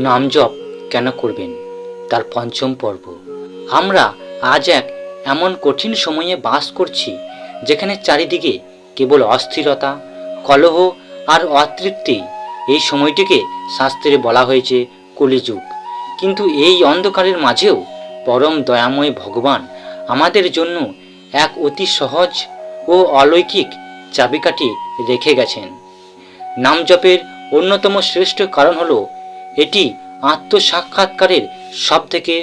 নাম জপ কেন করবেন তার পঞ্চম পর্ব। আমরা আজ এক এমন কঠিন সময়ে বাস করছি যেখানে চারিদিকে কেবল অস্থিরতা, কলহ আর অতৃপ্তি। এই সময়টিকে শাস্ত্রে বলা হয়েছে কলিযুগ। কিন্তু এই অন্ধকারের মাঝেও পরম দয়াময় ভগবান আমাদের জন্য এক অতি সহজ ও অলৌকিক চাবিকাঠি রেখে গেছেন। নাম জপের অন্যতম শ্রেষ্ঠ কারণ হলো এটি আত্মসাক্ষাৎকারের সবথেকে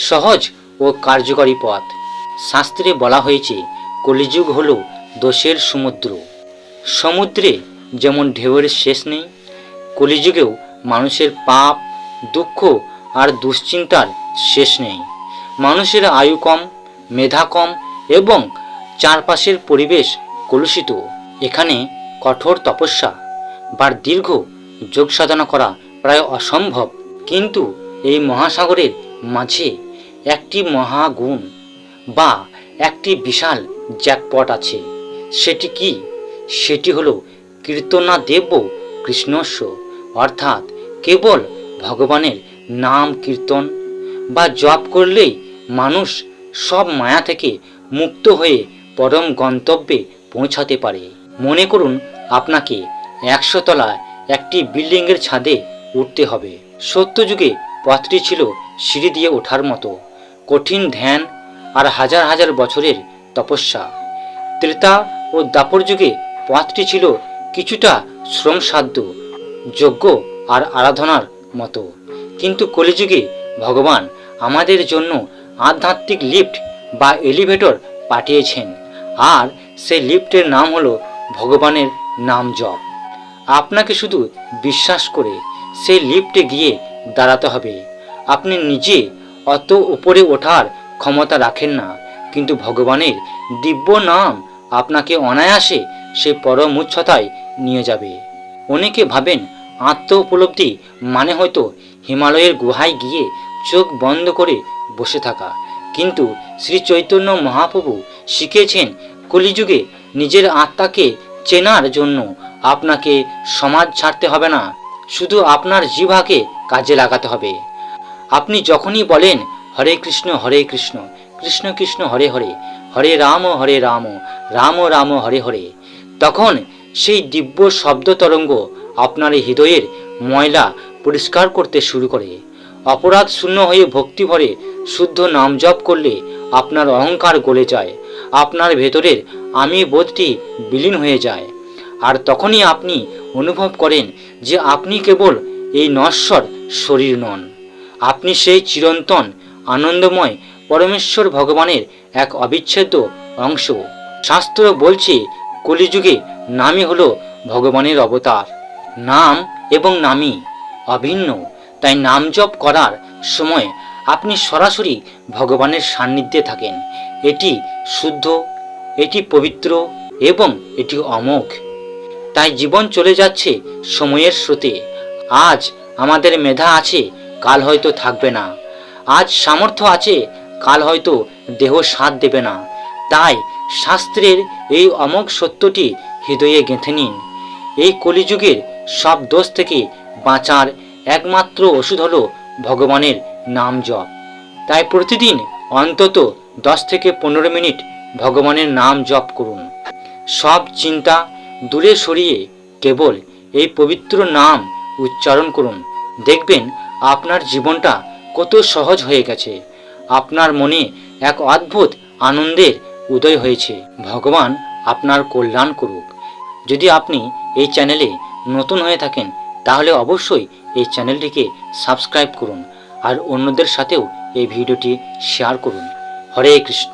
সহজ ও কার্যকরী পথ। শাস্ত্রে বলা হয়েছে কলিযুগ হলো দোষের সমুদ্র। সমুদ্রে যেমন ঢেউয়ের শেষ নেই, কলিযুগেও মানুষের পাপ, দুঃখ আর দুশ্চিন্তার শেষ নেই। মানুষের আয়ু কম, মেধা কম এবং চারপাশের পরিবেশ কলুষিত। এখানে কঠোর তপস্যা বা দীর্ঘ যোগ সাধনা করা প্রায় অসম্ভব। কিন্তু এই মহাসাগরের মাঝে একটি মহাগুণ বা একটি বিশাল জ্যাকপট আছে। সেটি কি? সেটি হলো কীর্তনাদেব কৃষ্ণস্য, অর্থাৎ কেবল ভগবানের নাম কীর্তন বা জপ করলেই মানুষ সব মায়া থেকে মুক্ত হয়ে পরম গন্তব্যে পৌঁছাতে পারে। মনে করুন আপনাকে 100 তলা একটি বিল্ডিংয়ের ছাদে উঠতে হবে। সত্যযুগে পথটি ছিল সিঁড়ি দিয়ে ওঠার মতো কঠিন ধ্যান আর হাজার হাজার বছরের তপস্যা। ত্রেতা ও দ্বাপর যুগে পথটি ছিল কিছুটা শ্রমসাধ্য, যজ্ঞ আর আরাধনার মতো। কিন্তু কলিযুগে ভগবান আমাদের জন্য আধ্যাত্মিক লিফট বা এলিভেটর পাঠিয়েছেন, আর সেই লিফটের নাম হলো ভগবানের নাম জপ। আপনাকে শুধু বিশ্বাস করে সেই লিফটে গিয়ে দাঁড়াতে হবে। আপনি নিজে অত উপরে ওঠার ক্ষমতা রাখেন না, কিন্তু ভগবানের দিব্য নাম আপনাকে অনায়াসে সে পরম উচ্চতায় নিয়ে যাবে। অনেকে ভাবেন আত্ম উপলব্ধি মানে হয়তো হিমালয়ের গুহায় গিয়ে চোখ বন্ধ করে বসে থাকা। কিন্তু শ্রী চৈতন্য মহাপ্রভু শিখিয়েছেন কলিযুগে নিজের আত্মাকে চেনার জন্য আপনাকে সমাজ ছাড়তে হবে না, শুধু আপনার জিহ্বাকে কাজে লাগাতে হবে। আপনি যখনই বলেন হরে কৃষ্ণ কৃষ্ণ কৃষ্ণ হরে হরে, হরে রাম রাম রাম হরে হরে, তখন সেই দিব্য শব্দ তরঙ্গ আপনার হৃদয়ের ময়লা পরিষ্কার করতে শুরু করে। অপরাধ শূন্য হয়ে ভক্তি ভরে শুদ্ধ নাম জপ করলে আপনার অহংকার গলে যায়, আপনার ভেতরের আমি বোধটি বিলীন হয়ে যায়। আর তখনই আপনি অনুভব করেন যে আপনি কেবল এই নশ্বর শরীর নন, আপনি সেই চিরন্তন আনন্দময় পরমেশ্বর ভগবানের এক অবিচ্ছেদ্য অংশ। শাস্ত্র বলছে কলিযুগে নামই হলো ভগবানের অবতার। নাম এবং নামই অভিন্ন, তাই নাম জপ করার সময় আপনি সরাসরি ভগবানের সান্নিধ্যে থাকেন। এটি শুদ্ধ, এটি পবিত্র এবং এটি অমোঘ। তাই জীবন চলে যাচ্ছে সময়ের স্রোতে। আজ আমাদের মেধা আছে, কাল হয়তো থাকবে না। আজ সামর্থ্য আছে, কাল হয়তো দেহ সাথ দেবে না। তাই শাস্ত্রের এই অমোঘ সত্যটি হৃদয়ে গেঁথে নিন। এই কলিযুগের সব দোষ থেকে বাঁচার একমাত্র ওষুধ হলো ভগবানের নাম জপ। তাই প্রতিদিন অন্তত 10 থেকে 15 মিনিট ভগবানের নাম জপ করুন। সব চিন্তা দূরে সরিয়ে কেবল এই পবিত্র নাম উচ্চারণ করুন। দেখবেন আপনার জীবনটা কত সহজ হয়ে গেছে। আপনার মনে এক অদ্ভুত আনন্দের উদয় হয়েছে। ভগবান আপনার কল্যাণ করুক। যদি আপনি এই চ্যানেলে নতুন হয়ে থাকেন তাহলে অবশ্যই এই চ্যানেলটিকে সাবস্ক্রাইব করুন আর অন্যদের সাথেও এই ভিডিওটি শেয়ার করুন। হরে কৃষ্ণ।